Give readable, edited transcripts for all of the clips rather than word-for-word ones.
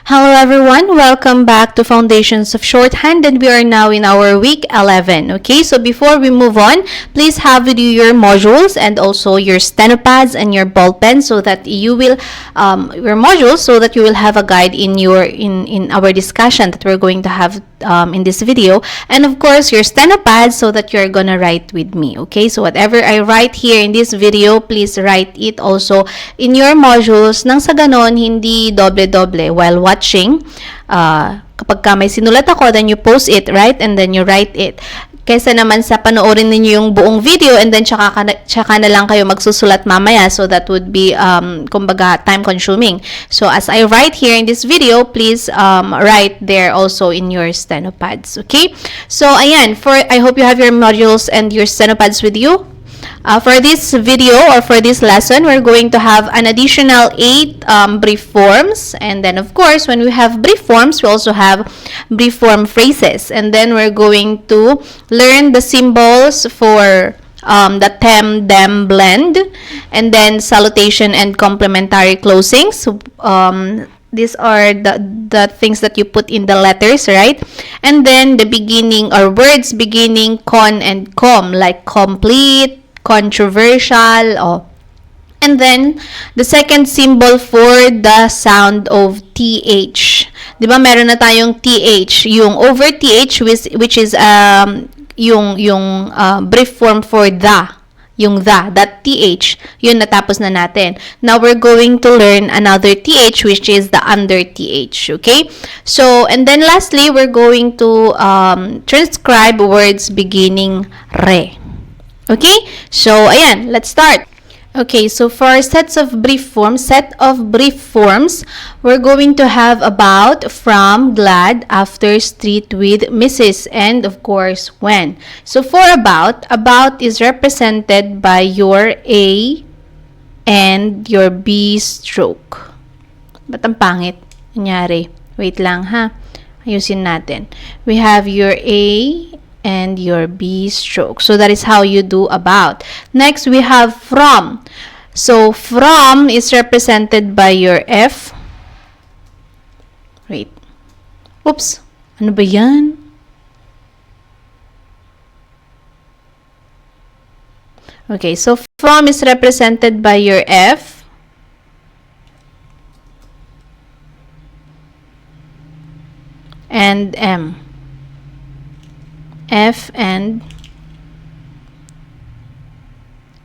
Hello everyone, welcome back to Foundations of Shorthand, and we are now in our week 11. Okay, so before we move on, please have with you your modules and also your stenopads and your ball pen so that you will your modules so that you will have a guide in our discussion that we're going to have in this video, and of course your stenopads so that you're gonna write with me. Okay, so whatever I write here in this video, please write it also in your modules nang sa ganon hindi doble-doble while watching. Kapag ka may sinulat ako, then you post it, right? And then you write it. Kaysa naman sa panoorin ninyo yung buong video and then tsaka na lang kayo magsusulat mamaya, so that would be kumbaga time consuming. So as I write here in this video, please write there also in your stenopads. Okay? So ayan, I hope you have your modules and your stenopads with you. For this video or for this lesson, we're going to have an additional 8 brief forms, and then of course when we have brief forms, we also have brief form phrases, and then we're going to learn the symbols for the them, them, blend, and then salutation and complementary closings. These are the things that you put in the letters, right? And then the beginning or words beginning con and com, like complete, controversial, and then the second symbol for the sound of TH. Diba meron na tayong TH, yung over TH which is yung brief form for yung that TH, yun natapos na natin. Now we're going to learn another TH which is the under TH, okay? So, and then lastly, we're going to transcribe words beginning re. Okay? So, ayan, let's start. Okay, so for our set of brief forms, we're going to have about, from, glad, after, street, with, Mrs., and of course, when. So for about is represented by your A and your B stroke. Ba't ang pangit? Nangyari. Wait lang ha. Ayusin natin. We have your A and your B stroke. So that is how you do about. Next, we have from. So from is represented by your F. Wait. Oops. Ano ba yan? Okay, so from is represented by your F. And M. F and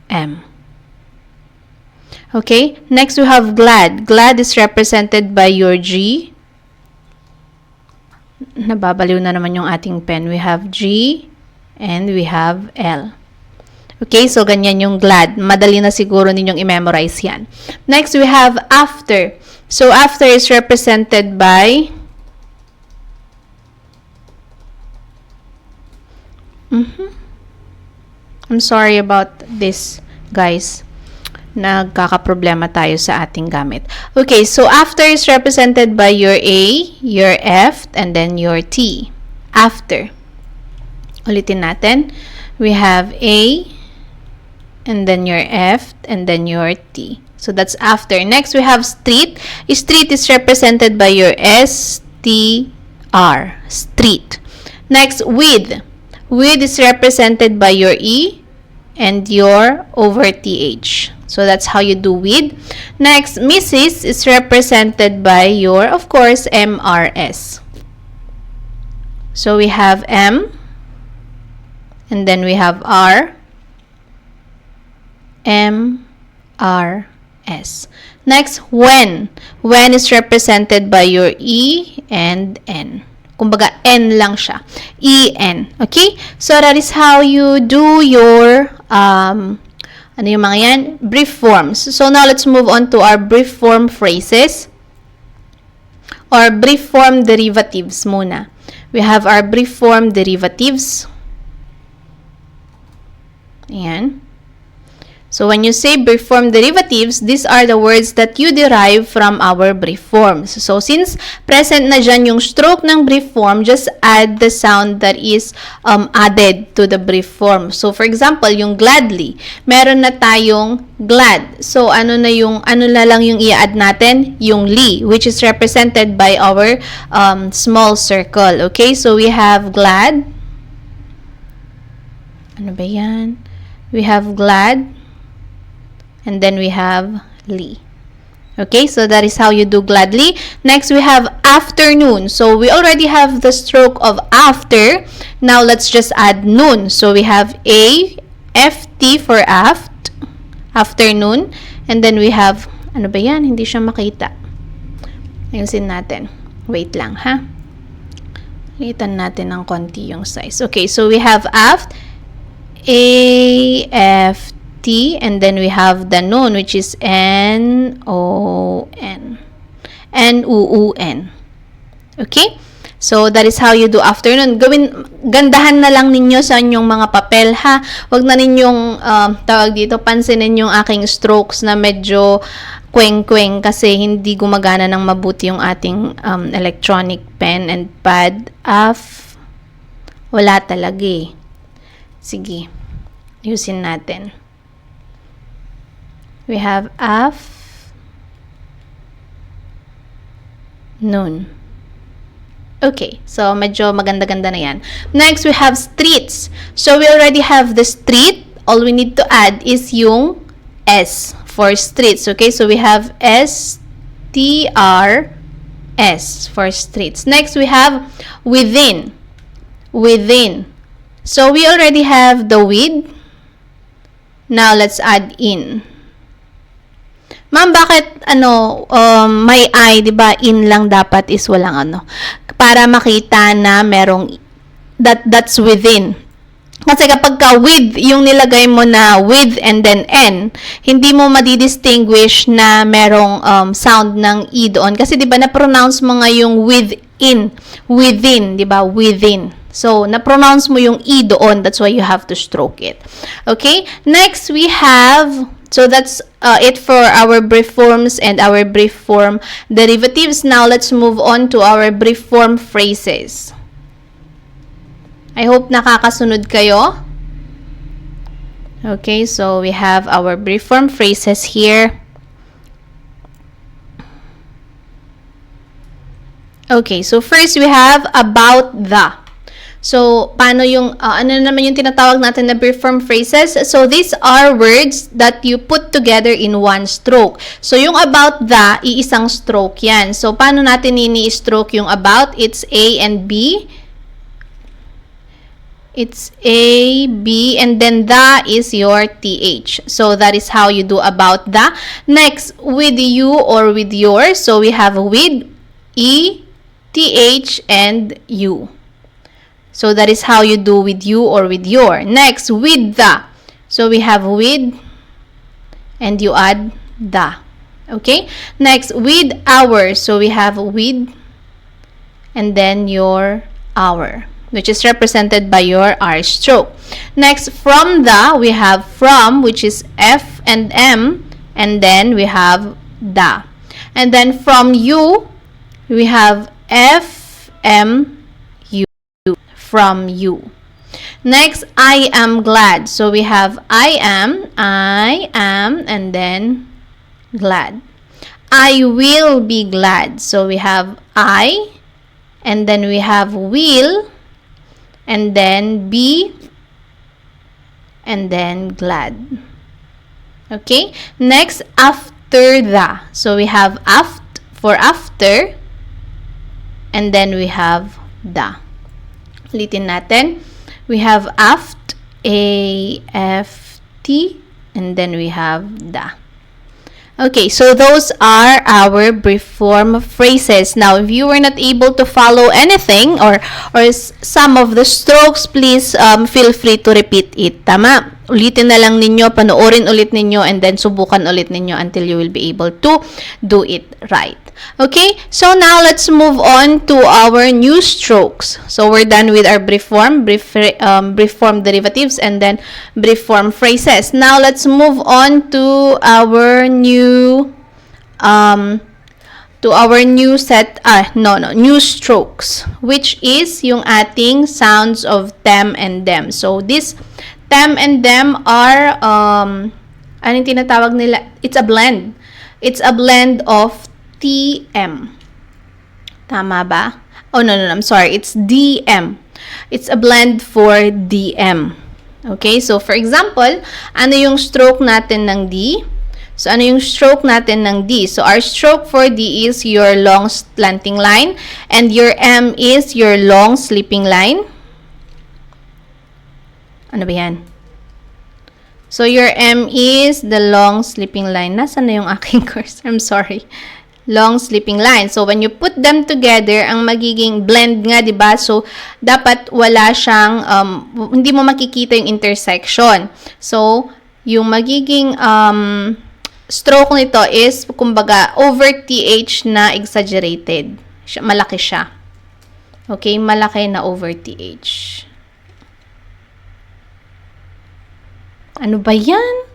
M. Okay, next we have glad. Glad is represented by your G. Nababaliw na naman yung ating pen. We have G and we have L. Okay, so ganyan yung glad. Madali na siguro ninyong i-memorize yan. Next, we have after. So after is represented by I'm sorry about this, guys. Nagkakaproblema tayo sa ating gamit. Okay, so after is represented by your A, your F, and then your T. After. Ulitin natin. We have A, and then your F, and then your T. So that's after. Next, we have street. Street is represented by your S, T, R. Street. Next, with. With is represented by your E and your over TH. So that's how you do with. Next, Mrs. is represented by your, of course, MRS. So we have M, and then we have R, M, R, S. Next, when. When is represented by your E and N. Kumbaga, N lang siya. E-N. Okay? So, that is how you do your, ano yung mga yan? Brief forms. So, now let's move on to our brief form phrases. Or brief form derivatives muna. We have our brief form derivatives. Ayan. So when you say brief form derivatives, these are the words that you derive from our brief forms. So since present na dyan yung stroke ng brief form, just add the sound that is added to the brief form. So for example, yung gladly, meron na tayong glad. So ano na lang yung i-add natin? Yung li, which is represented by our small circle. Okay, so we have glad. Ano ba yan? We have glad. And then we have li. Okay, so that is how you do gladly. Next, we have afternoon. So we already have the stroke of after. Now, let's just add noon. So we have a, ft for aft, afternoon. And then we have, ano ba yan? Hindi siya makita. Ayusin natin. Wait lang, ha? Litan natin ng konti yung size. Okay, so we have aft, a, f, T, and then we have the noon, which is N-O-N. N-U-U-N. Okay? So, that is how you do afternoon. Gandahan na lang ninyo sa inyong mga papel, ha? Huwag na ninyong, tawag dito, pansinin yung aking strokes na medyo kweng-kweng kasi hindi gumagana ng mabuti yung ating electronic pen and pad. Wala talaga eh. Sige. Ayusin natin. We have noon. Okay, so medyo maganda-ganda na yan. Next, we have streets. So we already have the street. All we need to add is yung S for streets. Okay, so we have S-T-R-S for streets. Next, we have within. Within. So we already have the with. Now, let's add in. Ma'am, bakit may I, 'di ba? In lang dapat is walang para makita na merong that's within. Kasi kapag ka with yung nilagay mo na with and then n, hindi mo madidistinguish na merong sound ng e doon kasi 'di ba na-pronounce mo nga yung within, 'di ba? Within. So, na-pronounce mo yung e doon. That's why you have to stroke it. Okay? Next, we have, so that's it for our brief forms and our brief form derivatives. Now, let's move on to our brief form phrases. I hope nakakasunod kayo. Okay, so we have our brief form phrases here. Okay, so first we have about the. So, paano yung, ano naman yung tinatawag natin na brief form phrases? So, these are words that you put together in one stroke. So, yung about the, iisang stroke yan. So, paano natin ini-stroke yung about? It's A and B. It's A, B, and then the is your TH. So, that is how you do about the. Next, with you or with your. So, we have with, E, TH, and U. So, that is how you do with you or with your. Next, with the. So, we have with and you add the. Okay? Next, with our. So, we have with and then your our, which is represented by your R stroke. Next, from the, we have from, which is F and M, and then we have the. And then from you, we have F, M, from you. Next, I am glad. So we have I am, and then glad. I will be glad. So we have I, and then we have will, and then be, and then glad. Okay? Next, after the. So we have aft for after, and then we have the. Ulitin natin. We have aft, A-F-T, and then we have the. Okay, so those are our brief form phrases. Now, if you were not able to follow anything or some of the strokes, please feel free to repeat it. Tama? ulitin na lang ninyo, panoorin ulit ninyo, and then subukan ulit ninyo until you will be able to do it right. Okay, so now let's move on to our new strokes. So we're done with our brief form derivatives, and then brief form phrases. Now let's move on to our new new strokes, which is yung ating sounds of them and them. So this them and them are anong tinatawag nila? It's a blend. It's a blend of TM. Tama ba? Oh, no, I'm sorry. It's DM. It's a blend for DM. Okay? So, for example, ano yung stroke natin ng D? So, ano yung stroke natin ng D? So, our stroke for D is your long slanting line, and your M is your long sleeping line. Ano ba yan? So, your M is the long sleeping line. Nasaan na yung aking course? I'm sorry. Long sleeping line. So, when you put them together, ang magiging blend nga, diba? So, dapat wala siyang, hindi mo makikita yung intersection. So, yung magiging stroke nito is, kumbaga, over TH na exaggerated. Malaki siya. Okay? Malaki na over TH. Ano ba yan?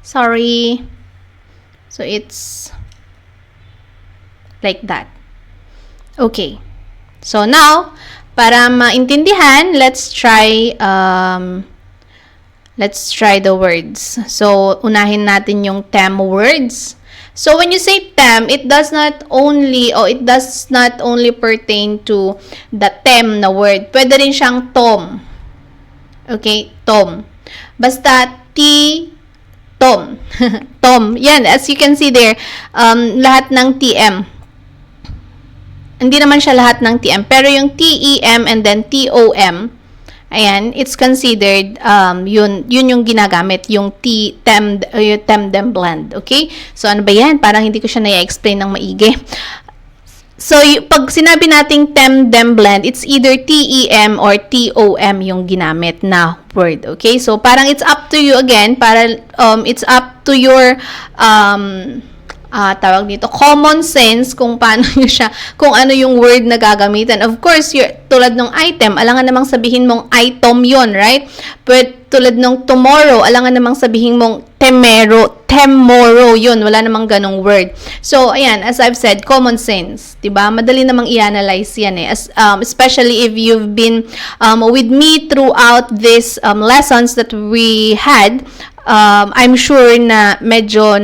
Sorry. So, it's like that. Okay. So, now, para maintindihan, let's try the words. So, unahin natin yung TEM words. So, when you say TEM, it does not only pertain to the TEM na word. Pwede rin siyang TOM. Okay? TOM. Basta Tom. Tom. Yan, as you can see there, lahat ng TM. Hindi naman siya lahat ng TM, pero yung TEM and then TOM, ayan, it's considered, yun yung ginagamit, yung TEM-DEM blend. Okay? So, ano ba yan? Parang hindi ko siya na-explain ng maigi. So, pag sinabi nating TEM-DEM blend, it's either TEM or TOM yung ginamit na word. Okay? So, parang it's up to you again. It's up to your tawag dito, common sense kung paano nyo siya, kung ano yung word na gagamitan. Of course, tulad ng item, alangan namang sabihin mong item yon, right? But tulad ng tomorrow, alangan namang sabihin mong tomorrow yun, wala namang ganong word. So, ayan, as I've said, common sense, diba? Madali namang i-analyze yan eh. Especially if you've been with me throughout these lessons that we had, I'm sure na medyo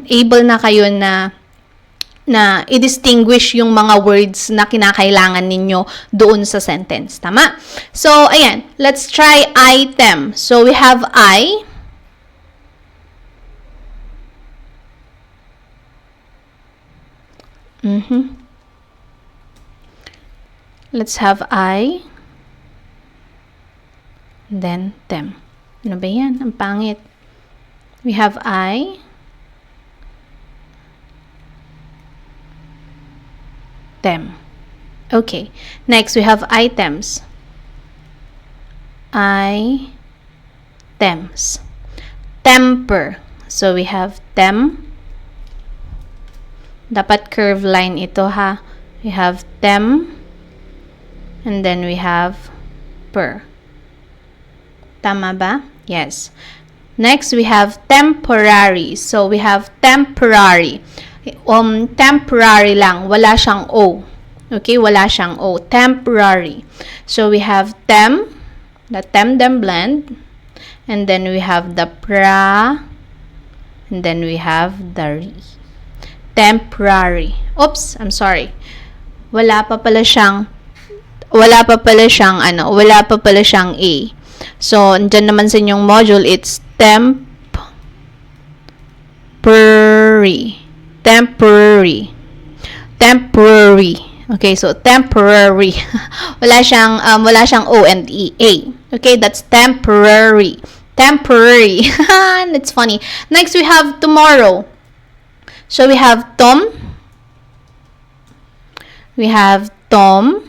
able na kayo na i-distinguish yung mga words na kinakailangan ninyo doon sa sentence. Tama? So, ayan. Let's try item. So, we have I. Let's have I. Then, them. Ano ba yan? Ang pangit. We have I. Them. Okay. Next, we have items. Items. Temper. So, we have them. Dapat curve line ito, ha? We have them. And then, we have per. Tama ba? Yes. Next, we have temporary. So, we have temporary. Temporary lang. Wala siyang O. Okay? Wala siyang O. Temporary. So, we have tem, the tem-dem blend. And then, we have the pra. And then, we have the re. Temporary. Oops, I'm sorry. Wala pa pala siyang A. So, dyan naman sa inyong module, it's temporary. Okay, so temporary. wala siyang O and E. A. Okay, that's temporary. It's funny. Next, we have tomorrow. So, we have Tom. We have Tom.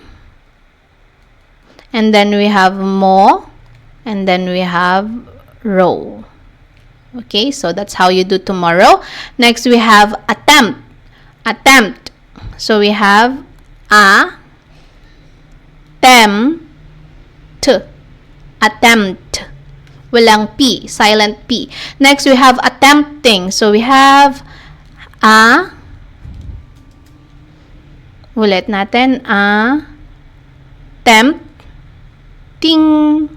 And then, we have mo. and then we have row. Okay, so that's how you do tomorrow. Next, we have attempt. Attempt. So we have a attempt. Walang P, silent P. Next, we have attempting. So we have a, ulit natin, a, tempting.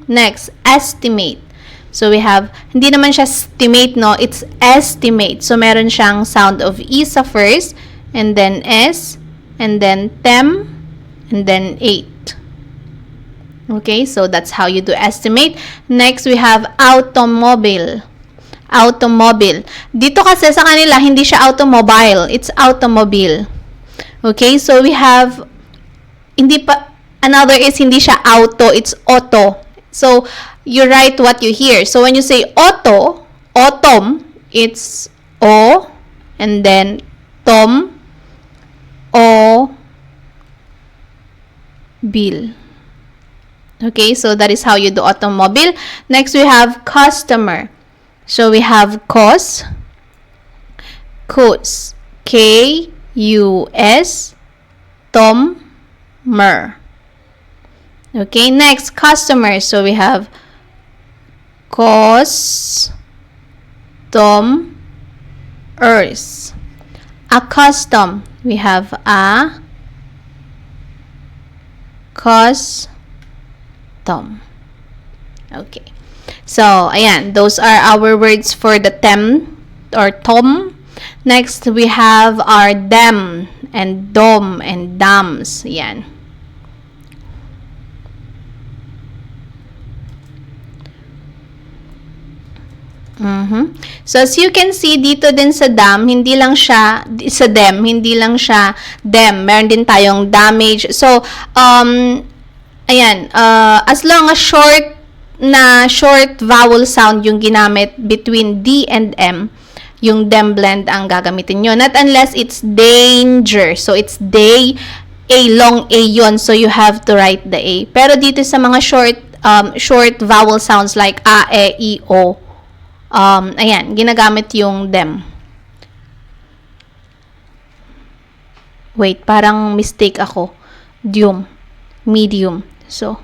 Next, estimate. So we have, hindi naman siya estimate, no? It's estimate. So meron siyang sound of E sa first, and then S, and then tem, and then 8. Okay, so that's how you do estimate. Next, we have automobile. Automobile. Dito kasi sa kanila, hindi siya automobile. It's automobile. Okay, so we have, another is hindi siya auto, it's auto. So, you write what you hear. So, when you say auto, autumn, it's O, and then tom, O, bill. Okay, so that is how you do automobile. Next, we have customer. So, we have cos, K-U-S, mer. Okay, next, customer. So, we have cos, ers. Accustom. We have a, cos, okay. So, ayan. Those are our words for the tem or tom. Next, we have our dem and dom and dams. Ayan. So, as you can see, dito din sa dam, hindi lang siya, sa dem, hindi lang siya dem. Meron din tayong damage. So, ayan, as long as short vowel sound yung ginamit between D and M, yung dem blend ang gagamitin nyo. Not unless it's danger. So, it's day, A, long A yon. So, you have to write the A. Pero dito sa mga short vowel sounds like A, E, I, O, ayan, ginagamit yung dem. Wait, parang mistake ako. Medium. So,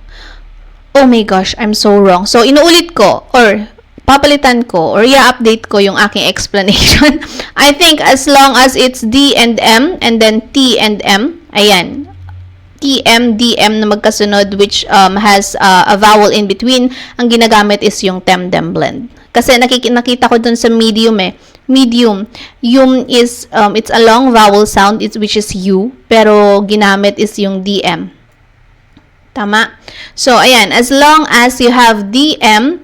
oh my gosh, I'm so wrong. So, inuulit ko, or papalitan ko, or i-update ko yung aking explanation. I think as long as it's D and M, and then T and M, ayan, TM, DM na magkasunod, which has a vowel in between, ang ginagamit is yung tem-dem blend. Kasi nakita ko dun sa medium Medium, yung is, it's a long vowel sound, which is U, pero ginamit is yung DM. Tama? So, ayan, as long as you have DM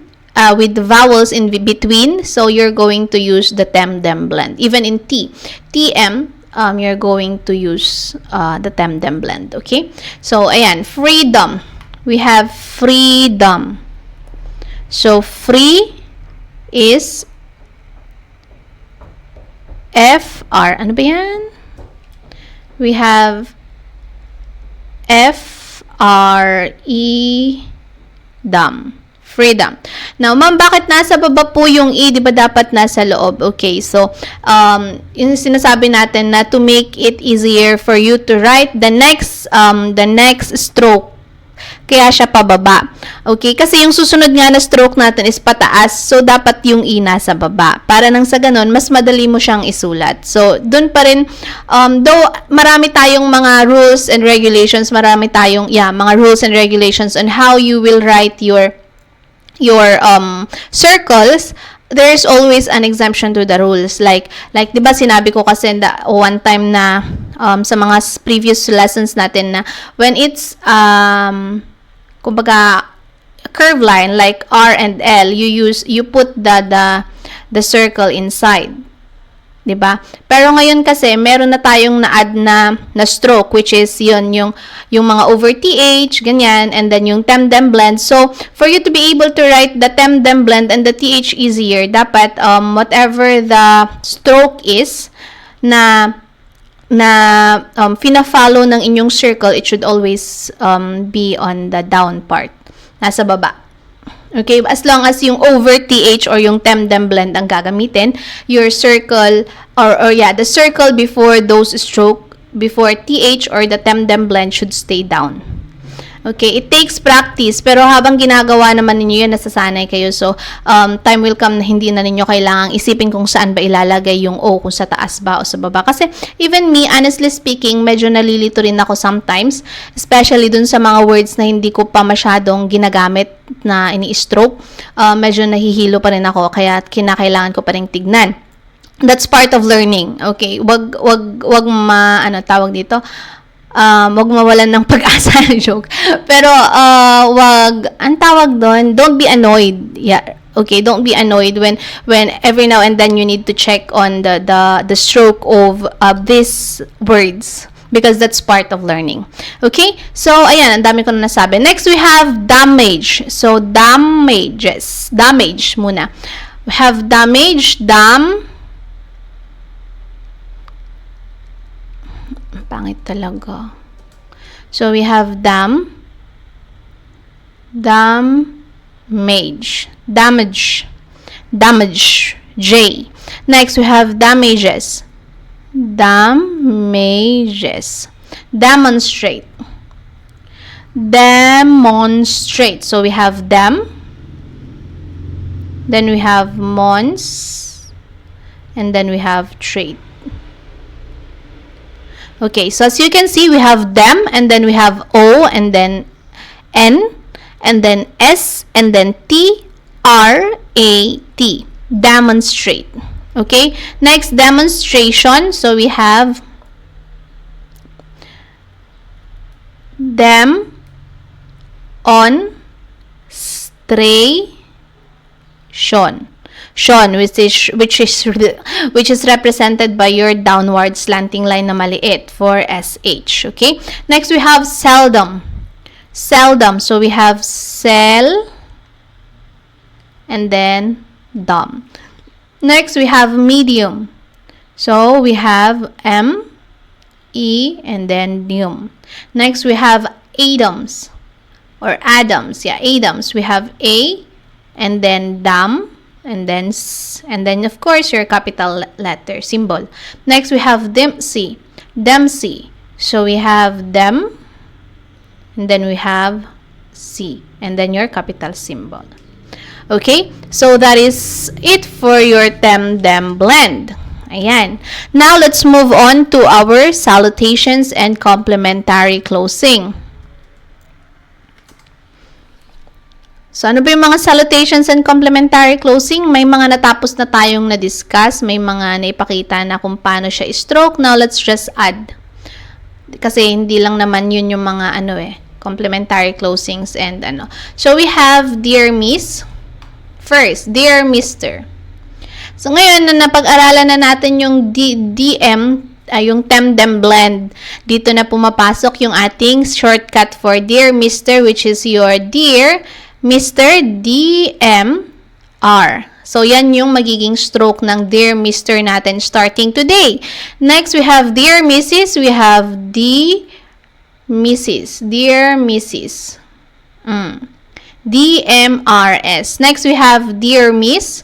with the vowels in between, so you're going to use the tem-dem blend. Even in T. TM, you're going to use the tem-dem blend. Okay? So, ayan, freedom. We have freedom. So, free is FR. Ano ba yan? We have FRE-DOM. Freedom. Now, ma'am, bakit nasa baba po yung E? Di ba dapat nasa loob? Okay, so, yung sinasabi natin na to make it easier for you to write the next stroke. Kaya siya pababa. Okay, kasi yung susunod nga na stroke natin is pataas. So, dapat yung E nasa baba. Para nang sa ganun, mas madali mo siyang isulat. So, dun pa rin, though marami tayong mga rules and regulations, mga rules and regulations on how you will write your circles, there's always an exemption to the rules. Like 'di ba sinabi ko kasi one time na sa mga previous lessons natin na when it's kumbaga curve line like R and L, you put the circle inside. 'Di ba? Pero ngayon kasi meron na tayong na-add na stroke, which is yung mga over TH, ganyan, and then yung tem-dem blend. So, for you to be able to write the tem-dem blend and the TH easier, dapat whatever the stroke is na fina-follow ng inyong circle, it should always be on the down part, nasa baba. Okay, as long as yung over TH or yung tem-dem blend ang gagamitin, your circle, or yeah, the circle before those stroke, before TH or the tem-dem blend should stay down. Okay, it takes practice, pero habang ginagawa naman ninyo yan, nasasanay kayo. So, time will come na hindi na ninyo kailangang isipin kung saan ba ilalagay yung O, kung sa taas ba o sa baba. Kasi, even me, honestly speaking, medyo nalilito rin ako sometimes, especially dun sa mga words na hindi ko pa masyadong ginagamit na ini-stroke. Medyo nahihilo pa rin ako, kaya kinakailangan ko pa rin tignan. That's part of learning. Okay, wag tawag dito, wag mawalan ng pag-asa, joke. Pero, ang tawag doon, don't be annoyed. Yeah, okay, don't be annoyed when every now and then you need to check on the stroke of these words, because that's part of learning. Okay? So, ayan, ang dami ko na nasabi. Next, we have damage. So, damages. Damage muna. We have damage, pangit talaga. So, we have damage, J. Next, we have damages, demonstrate. So, we have dem, then we have mons, and then we have trait. Okay, so as you can see, we have dem, and then we have O, and then N, and then S, and then T, R, A, T. Demonstrate. Okay, next, demonstration. So we have dem, on, stray-tion. Shon, which is represented by your downward slanting line na maliit for SH. Okay? Next, we have seldom. So, we have sel, and then dom. Next, we have medium. So, we have M, E, and then dum. Next, we have Adams, or Adams. Yeah, Adams. We have A, and then dam, and then of course your capital letter symbol. Next, we have Dempsey. So we have dem, and then we have C, and then your capital symbol. Okay, so that is it for your tem-dem blend. Ayan. Now let's move on to our salutations and complementary closing. So, ano ba yung mga salutations and complementary closing? May mga natapos na tayong na-discuss. May mga naipakita na kung paano siya stroke. Now, let's just add. Kasi hindi lang naman yun yung mga complementary closings and ano. So, we have Dear Miss. First, Dear Mr. So, ngayon, na napag-aralan na natin yung DM, yung tem-dem blend. Dito na pumapasok yung ating shortcut for Dear Mr., which is your Dear Mr. DMR. So, yan yung magiging stroke ng Dear Mr. natin starting today. Next, we have Dear Mrs. We have Mrs. Dear Mrs. DMRS. Next, we have Dear Miss.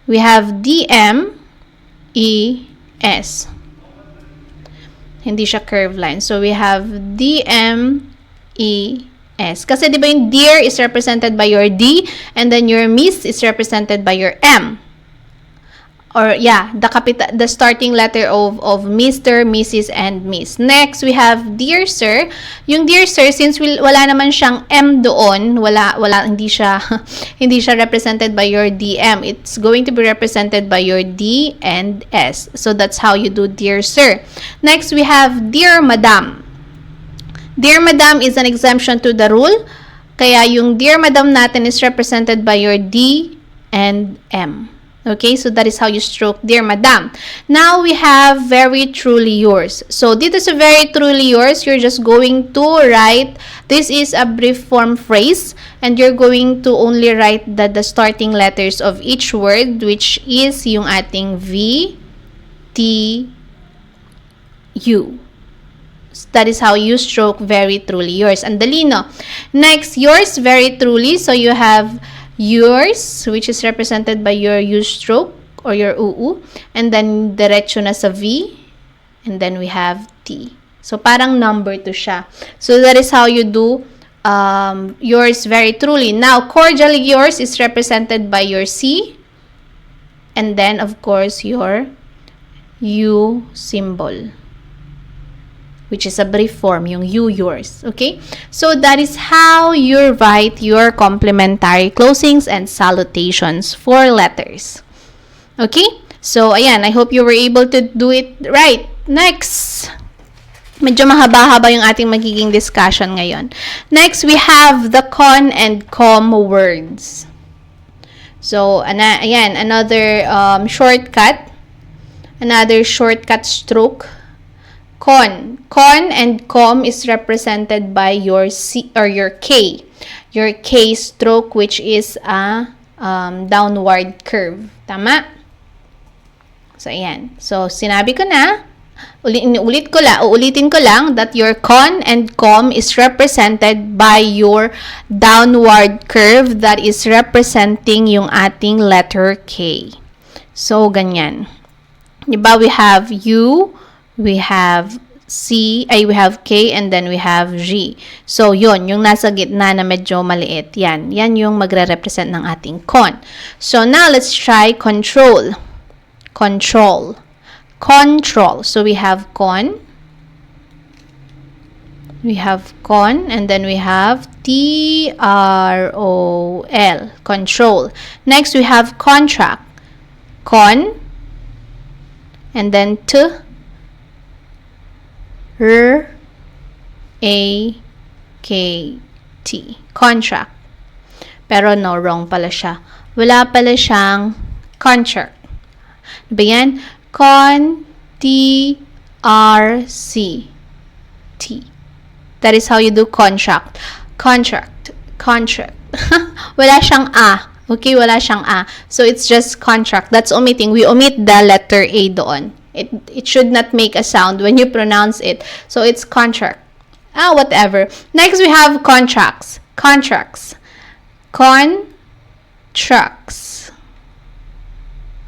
We have DMES. Hindi siya curve line. So, we have DMES. Kasi di ba yung dear is represented by your D, and then your miss is represented by your M. Or yeah, the starting letter of Mr., Mrs., and Miss. Next, we have Dear Sir. Yung Dear Sir, since wala naman siyang M doon, hindi siya represented by your DM. It's going to be represented by your D and S. So that's how you do Dear Sir. Next, we have Dear Madam. Dear Madam is an exemption to the rule. Kaya yung Dear Madam natin is represented by your D and M. Okay, so that is how you stroke Dear Madam. Now, we have Very Truly Yours. So, dito sa Very Truly Yours, you're just going to write, this is a brief form phrase, and you're going to only write the starting letters of each word, which is yung ating V, T, U. That is how you stroke Very Truly Yours. Andali, no? Next, yours very truly. So, you have yours, which is represented by your U stroke or your UU, and then diretso na sa V, and then we have T. So, parang number 2 siya. So, that is how you do yours very truly. Now, cordially yours is represented by your C, and then, of course, your U symbol, which is a brief form, yung U yours. Okay? So, that is how you write your complementary closings and salutations for letters. Okay? So, ayan, I hope you were able to do it right. Next, medyo mahaba-haba yung ating magiging discussion ngayon. Next, we have the con and com words. So, ayan, another shortcut. Another shortcut stroke. Con. Con and com is represented by your C or your K. Your K stroke, which is a downward curve. Tama? So, ayan. So, sinabi ko na, uulitin ko lang that your con and com is represented by your downward curve that is representing yung ating letter K. So, ganyan. Diba, we have U, we have C, we have K, and then we have G. So, yun, yung nasa gitna na medyo maliit. Yan yung magre-represent ng ating con. So, now, let's try control. Control. So, we have con. We have con, and then we have T-R-O-L. Control. Next, we have contract. Con. And then T-R-A-K-T. Contract. Pero no, wrong pala siya. Wala pala siyang contract. Diba yan? Con, T-R-C. T. That is how you do contract. Contract. Wala siyang A. Okay, wala siyang A. So, it's just contract. That's omitting. We omit the letter A doon. It should not make a sound when you pronounce it. So, it's contract. Whatever. Next, we have contracts. Contracts. Contracts.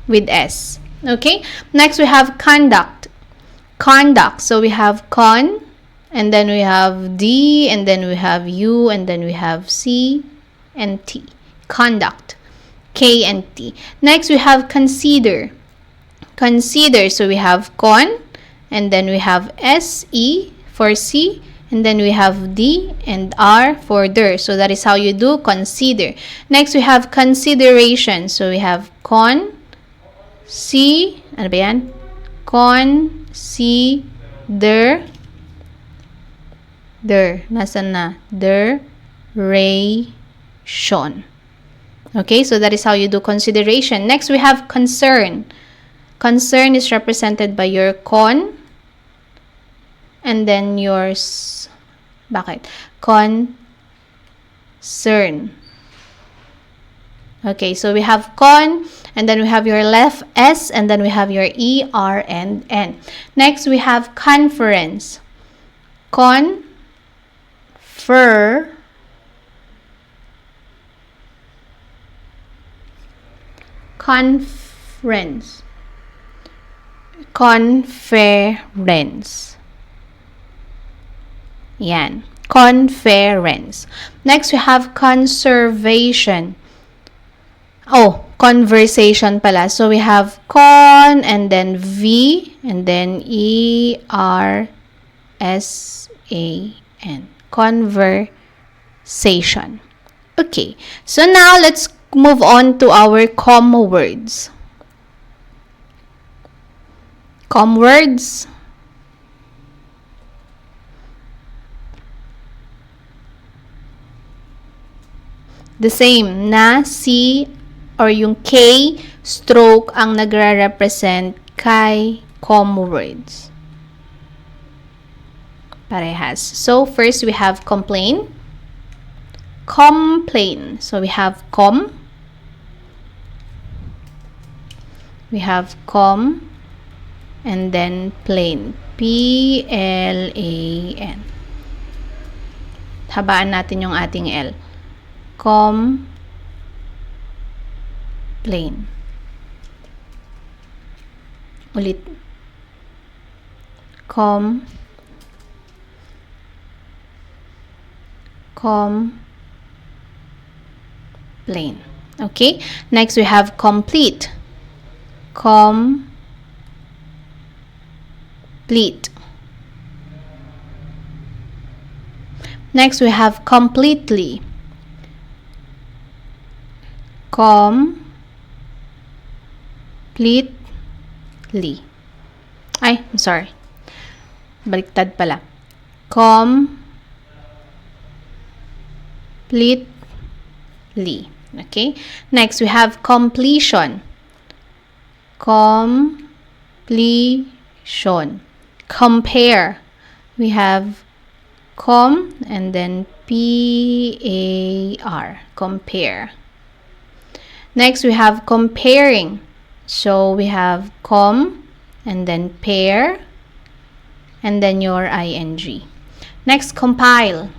With S. Okay? Next, we have conduct. Conduct. So, we have con, and then we have D, and then we have U, and then we have C and T. Conduct. K and T. Next, we have consider. Consider. So, we have con, and then we have S-E for C, and then we have D and R for der. So, that is how you do consider. Next, we have consideration. So, we have con, C, ano ba yan? Consider. Nasaan na? Duration. Okay, so that is how you do consideration. Next, we have concern. Concern is represented by your con, and then yours. Bakit? Concern. Okay, so we have con, and then we have your left S, and then we have your E, R, and N. Next, we have conference. Conference. Yan. Conference. Next, we have conservation. Conversation pala. So, we have con, and then V, and then E-R-S-A-N. Conversation. Okay. So, now, let's move on to our com words. Com words. The same na C or yung K stroke ang nagre-represent kay com words. Parehas. So, first we have complain. Complain. So, we have com. We have com. And then plain. P-L-A-N. Habaan natin yung ating L. Complain. plain. Ulit. Plain. Okay? Next, we have complete. Next, we have completely. Ay, I'm sorry. Baliktad pala. Completely. Okay? Next, we have completion. Compare. We have and then P-A-R. Compare. Next, we have comparing. So, we have and then pair, and then your ing. Next, compile.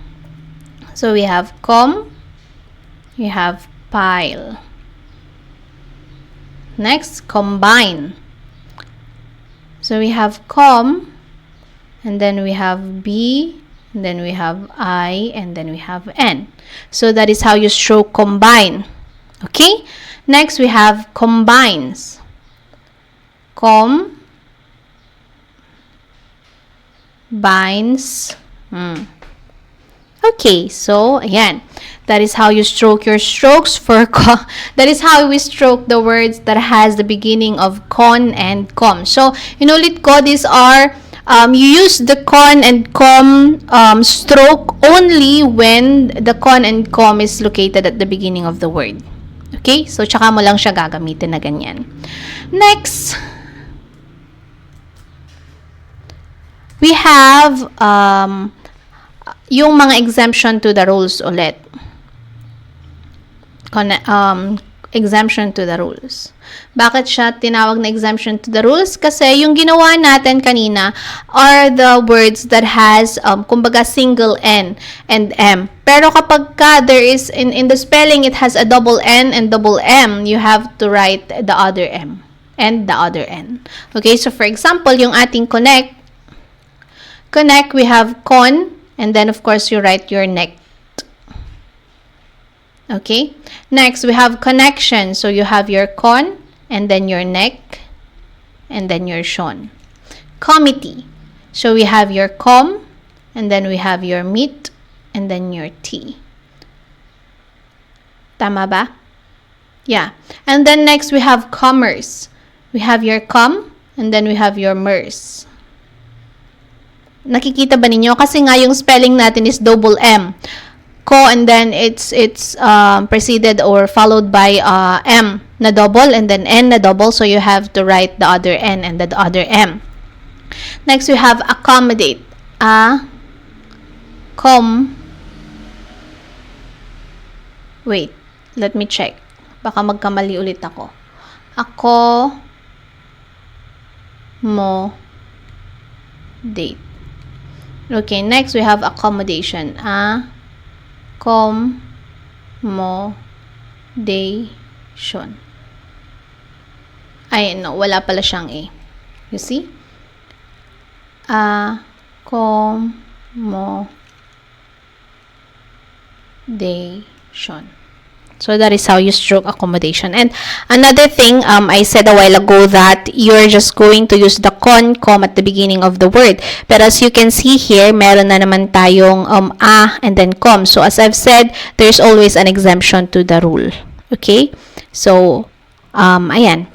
So, we have you have pile. Next, combine. So, we have and then we have B, and then we have I, and then we have N. So, that is how you stroke combine. Okay? Next, we have combines. Binds. Okay, so ayan, that is how you stroke your strokes for that is how we stroke the words that has the beginning of con and com. So, inulit ko, these are you use the con and com stroke only when the con and com is located at the beginning of the word. Okay? So, tsaka mo lang siya gagamitin na ganyan. Next, we have yung mga exemption to the rules ulit. Exemption to the rules. Bakit siya tinawag na exemption to the rules? Kasi yung ginawa natin kanina are the words that has kumbaga single N and M. Pero kapag there is in the spelling it has a double N and double M, you have to write the other M and the other N. Okay, so for example, yung ating connect, we have con, and then of course you write your neck. Okay, next we have connection, so you have your con, and then your neck, and then your shon. Committee, so we have your and then we have your meet, and then your T. Tama ba? Yeah. And then next we have commerce. We have your and then we have your merce. Nakikita ba ninyo? Kasi nga yung spelling natin is double M. And then it's preceded or followed by M na double and then N na double, so you have to write the other N and the other M. Next we have accommodate. Wait, let me check. Baka magkamali ulit ako. Date. Okay, next we have accommodation. Accommodation. Ay, no, wala pala siyang A. You see? Accommodation. So that is how you stroke accommodation. And another thing, I said a while ago that you're just going to use the com at the beginning of the word. But as you can see here, meron na naman tayong and then com. So as I've said, there's always an exemption to the rule. Okay? So, ayan.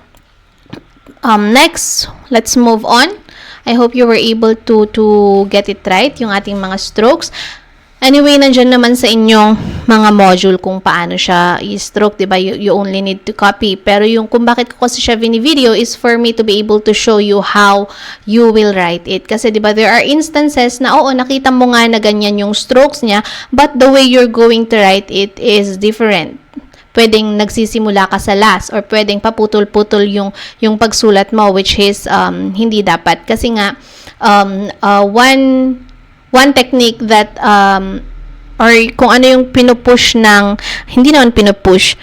Next, let's move on. I hope you were able to get it right, yung ating mga strokes. Anyway, nandyan naman sa inyong mga module kung paano siya i-stroke, diba? You only need to copy. Pero yung kung bakit ko kasi siya video is for me to be able to show you how you will write it. Kasi diba, there are instances na oo, nakita mo nga na ganyan yung strokes niya, but the way you're going to write it is different. Pwedeng nagsisimula ka sa last or pwedeng paputol-putol yung pagsulat mo, which is hindi dapat. Kasi nga, one technique that or kung ano yung pinupush ng, hindi naman pinupush,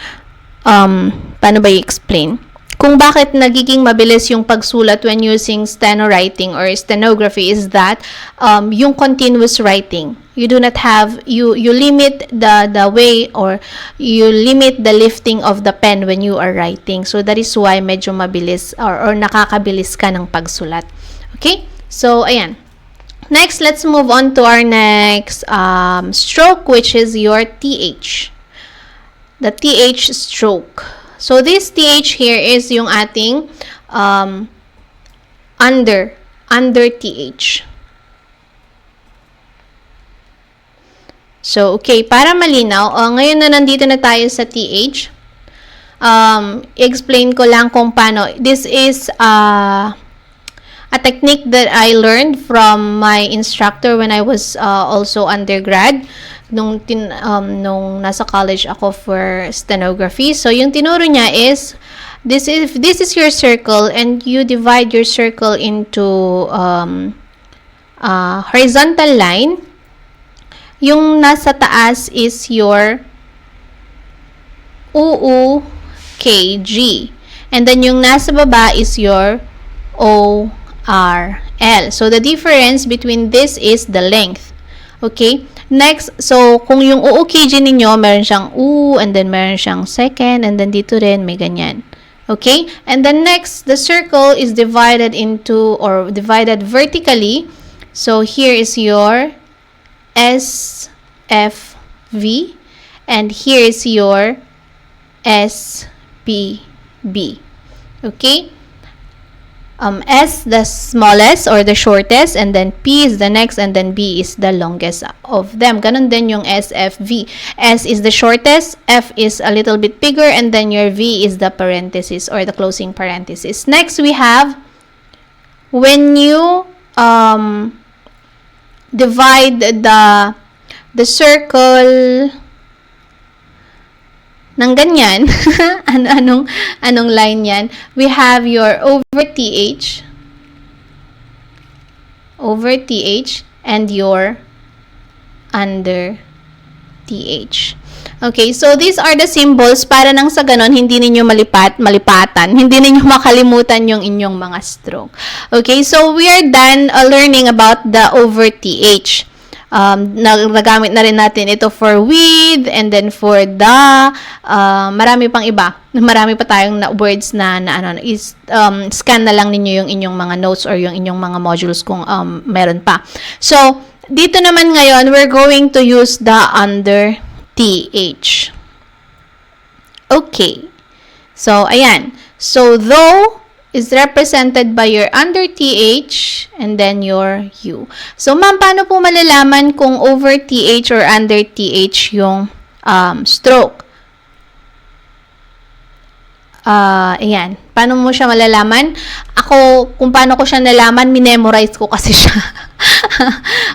paano ba i-explain? Kung bakit nagiging mabilis yung pagsulat when using steno writing or stenography is that yung continuous writing. You do not have, you limit the way, or you limit the lifting of the pen when you are writing. So that is why medyo mabilis or nakakabilis ka ng pagsulat. Okay? So, ayan. Next, let's move on to our next stroke, which is your TH. The TH stroke. So, this TH here is yung ating under TH. So, okay, para malinaw, ngayon na nandito na tayo sa TH, explain ko lang kung paano. This is a technique that I learned from my instructor when I was also undergrad, nung nasa college ako for stenography. So, yung tinuro niya is, this is your circle, and you divide your circle into horizontal line. Yung nasa taas is your UUKG. And then yung nasa baba is your ORL. So, the difference between this is the length. Okay? Next, so, kung yung UUKG ninyo, meron siyang U, and then meron siyang second, and then dito rin, may ganyan. Okay? And then next, the circle is divided into, or divided vertically. So, here is your SFV, and here is your SPB. Okay? S the smallest or the shortest, and then P is the next, and then B is the longest of them. Ganon din yung SFV. S is the shortest, F is a little bit bigger, and then your V is the parenthesis or the closing parenthesis. Next, we have when you divide the circle ng ganyan. anong line yan? We have your over TH, and your under TH. Okay, so these are the symbols para nang sa ganon, hindi ninyo malipatan, hindi ninyo makalimutan yung inyong mga stroke. Okay, so we are done learning about the over TH. Nagamit na rin natin ito for with, and then for the, marami pang iba. Marami pa tayong words na scan na lang ninyo yung inyong mga notes or yung inyong mga modules kung meron pa. So, dito naman ngayon, we're going to use the under TH. Okay. So, ayan. So, though is represented by your under TH and then your U. So, ma'am, paano po malalaman kung over TH or under TH yung stroke? Ayan. Paano mo siya malalaman? Ako, kung paano ko siya nalaman, minemorize ko kasi siya.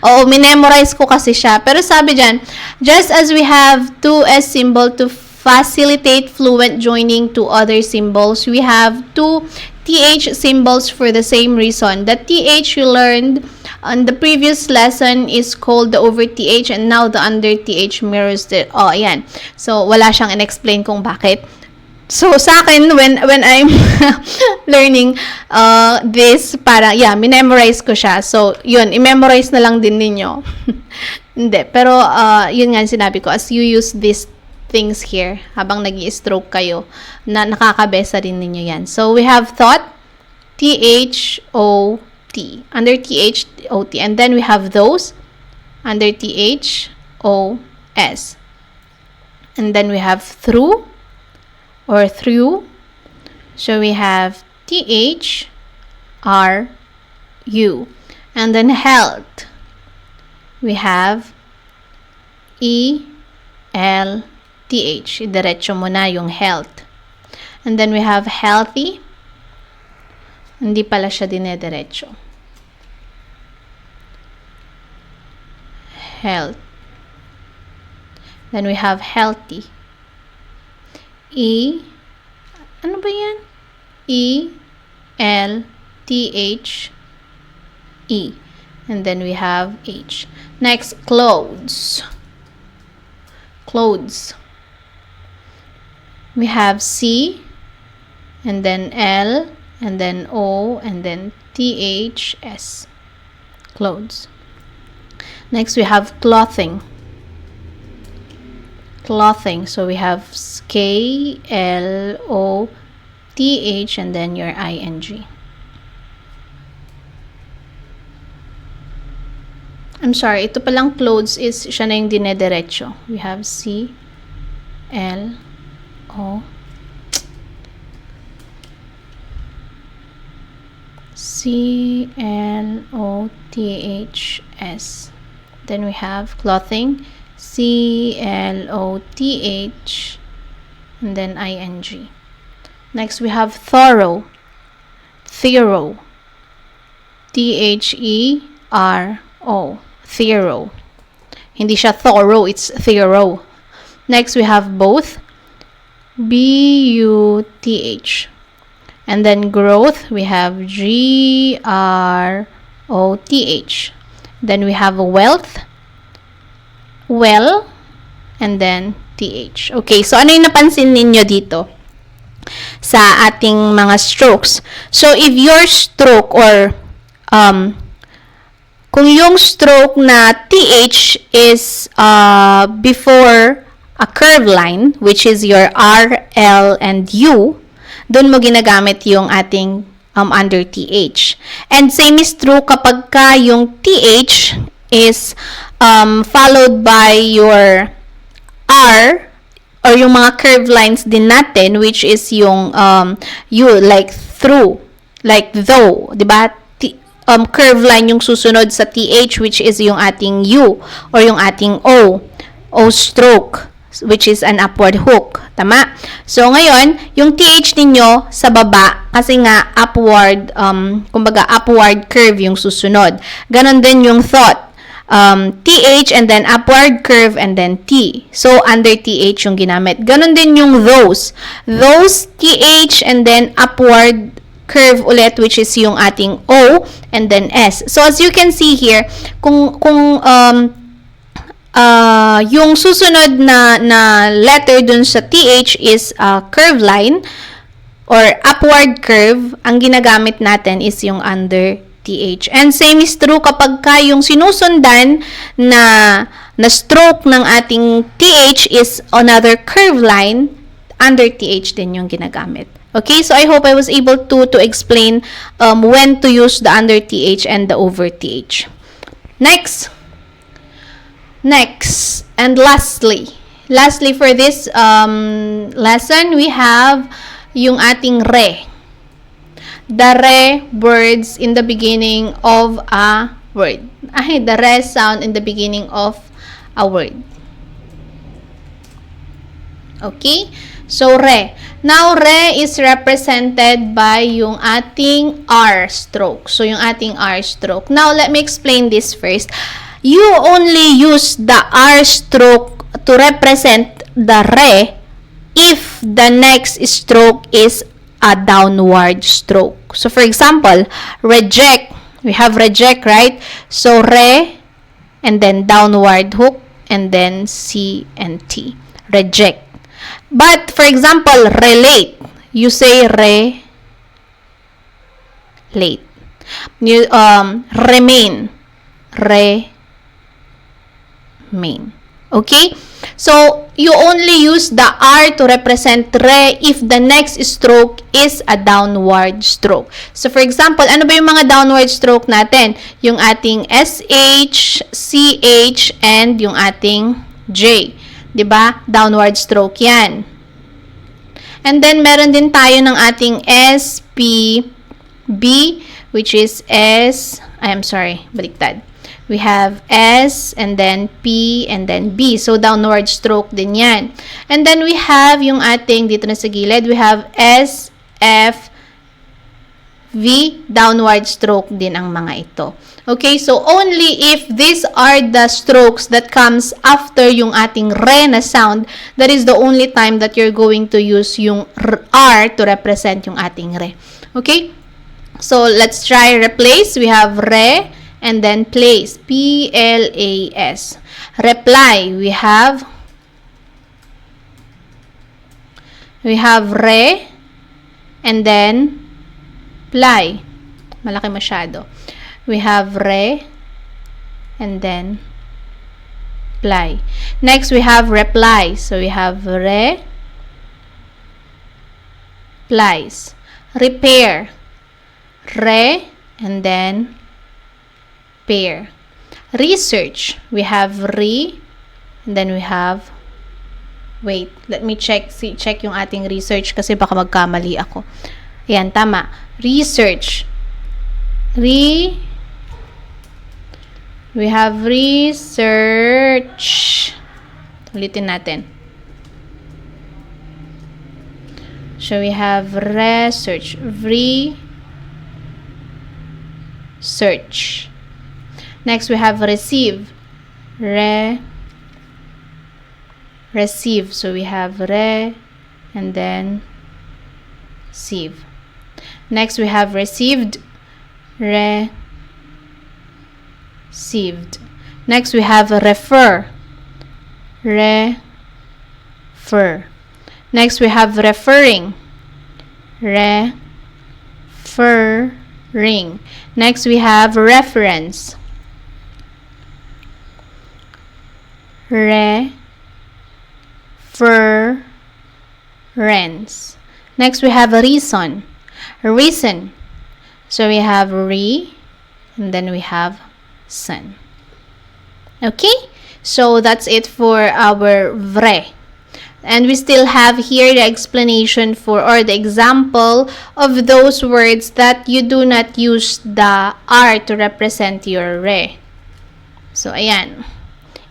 Oo, minemorize ko kasi siya. Pero sabi dyan, just as we have 2S symbol to facilitate fluent joining to other symbols, we have 2 TH symbols for the same reason. The TH you learned on the previous lesson is called the over TH, and now the under TH mirrors the, ayan. So, wala siyang in-explain kung bakit. So, sa akin, when I'm learning this, para, minemorize ko siya. So, yun, i-memorize na lang din ninyo. Hindi, pero, yun nga sinabi ko, as you use these things here, habang nag-i-stroke kayo, na nakakabesa rin ninyo yan. So, we have thought, T-H-O-T, under T-H-O-T, and then we have those, under T-H-O-S. And then we have through, or through. So we have T-H-R-U. And then health. We have E-L-T-H. Diretso mo na yung health. And then we have healthy. Hindi pala siya dinediretso. Health. Then we have healthy. Ano ba yan? E-L-T-H-E. And then we have H. Next, clothes. Clothes. We have C and then L, and then O, and then THS. Clothes. Next, we have clothing. Clothing. So we have KLOTH and then your ING. I'm sorry, ito palang clothes is siya na yung dinediretso. We have CLOTHS. Then we have clothing, CLOTH, and then ING. Next, we have thorough. Thorough. THERO. Thorough. Hindi siya thorough, it's thorough. Next, we have both. BUTH. And then growth, we have GROTH. Then we have wealth. Well, and then TH. Okay, so ano yung napansin ninyo dito sa ating mga strokes? So, if your stroke or kung yung stroke na TH is before a curved line, which is your R, L, and U, doon mo ginagamit yung ating under TH. And same is true kapag ka yung TH is followed by your R or yung mga curved lines din natin, which is yung U, like through, like though, di ba? Curved line yung susunod sa TH, which is yung ating U or yung ating O stroke, which is an upward hook. Tama? So, ngayon, yung TH ninyo sa baba, kasi nga upward, kumbaga upward curve yung susunod. Ganon din yung thought. TH and then upward curve and then T. So, under TH yung ginamit. Ganon din yung those. Those, TH and then upward curve ulit, which is yung ating O and then S. So, as you can see here, kung yung susunod na letter dun sa TH is curve line or upward curve, ang ginagamit natin is yung under TH. And same is true kapag ka yung sinusundan na stroke ng ating TH is another curve line, under TH din yung ginagamit. Okay, so I hope I was able to explain when to use the under TH and the over TH. Next, and lastly for this lesson, we have yung ating re. The re words in the beginning of a word. The re sound in the beginning of a word. Okay? So, re. Now, re is represented by yung ating R stroke. So, yung ating R stroke. Now, let me explain this first. You only use the R stroke to represent the re if the next stroke is a downward stroke. So, for example, reject. We have reject, right? So, re, and then downward hook, and then C and T. Reject. But, for example, relate. You say relate. You, remain. Remain. Okay? So, you only use the R to represent re if the next stroke is a downward stroke. So, for example, ano ba yung mga downward stroke natin? Yung ating SH, CH, and yung ating J. 'Di ba? Downward stroke 'yan. And then meron din tayo ng ating SPB, which is baliktad. We have S and then P and then B. So downward stroke din 'yan. And then we have yung ating dito na sa gilid, we have S, F, V, downward stroke din ang mga ito. Okay, so only if these are the strokes that comes after yung ating re na sound, that is the only time that you're going to use yung R to represent yung ating re. Okay? So, let's try replace. We have re and then place. P-L-A-S. Reply. We have re and then ply. Malaki masyado. We have re, and then ply. Next, we have reply. So, we have re, plies. Repair. Re, and then pair. Research. We have re, and then we have, wait, let me check yung ating research kasi baka magkamali ako. Ayan, tama. Research. We have research. Ulitin natin. So, we have research. Research. Next, we have receive. Receive. So, we have re, and then receive. Next, we have received. Received. Next, we have refer. Refer. Next, we have referring. Referring. Next, we have reference. Reference. Next, we have reason. Reason. So, we have re, and then we have son. Okay? So, that's it for our vre. And we still have here the explanation for, or the example of those words that you do not use the R to represent your re. So, ayan.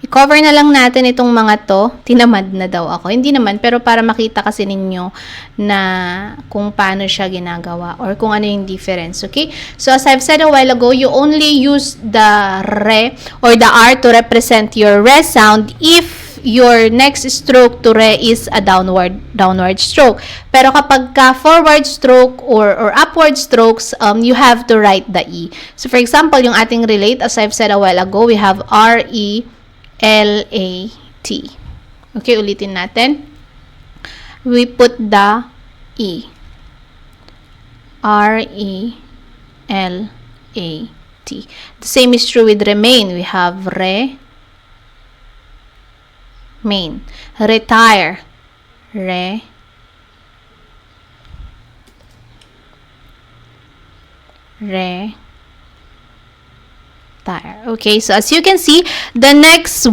I-cover na lang natin itong mga to. Tinamad na daw ako. Hindi naman, pero para makita kasi ninyo na kung paano siya ginagawa or kung ano yung difference. Okay? So, as I've said a while ago, you only use the re or the R to represent your re sound if your next stroke to re is a downward stroke. Pero kapag ka forward stroke or upward strokes, you have to write the E. So, for example, yung ating relate, as I've said a while ago, we have R-E-L-A-T. Okay, ulitin natin. We put the E. R-E-L-A-T. The same is true with remain. We have main. Retire. Retire. Okay, so as you can see, the next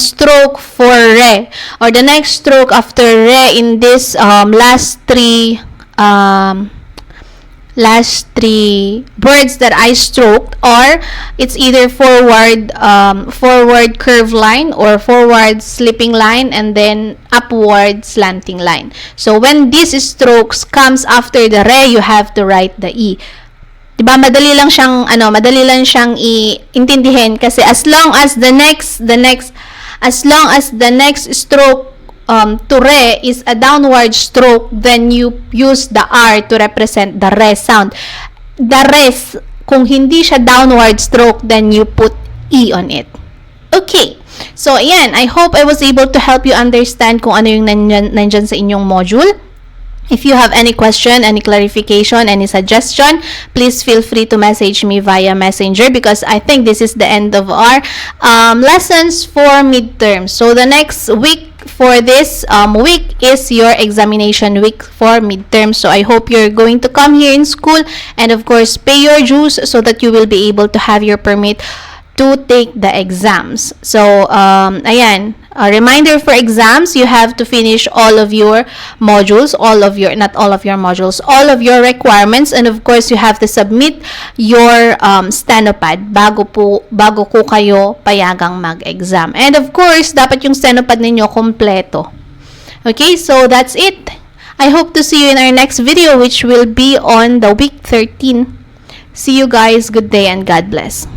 stroke for re, or the next stroke after re in this last three words that I stroked are, it's either forward curve line or forward slipping line and then upward slanting line. So when these strokes comes after the re, you have to write the E. Diba, madali lang siyang iintindihin kasi as long as the next stroke to re is a downward stroke, then you use the R to represent the re sound. The res, kung hindi siya downward stroke, then you put E on it. Okay. So, ayan, I hope I was able to help you understand kung ano yung nandyan sa inyong module. If you have any question, any clarification, any suggestion, please feel free to message me via Messenger because I think this is the end of our lessons for midterm. So the next week for this week is your examination week for midterm. So I hope you're going to come here in school and of course pay your dues so that you will be able to have your permit to take the exams. So, ayan, a reminder for exams, you have to finish all of your modules, not all of your modules, all of your requirements, and of course, you have to submit your stenopad bago ko kayo payagang mag-exam. And of course, dapat yung stenopad ninyo kompleto. Okay, so that's it. I hope to see you in our next video, which will be on the week 13. See you guys. Good day and God bless.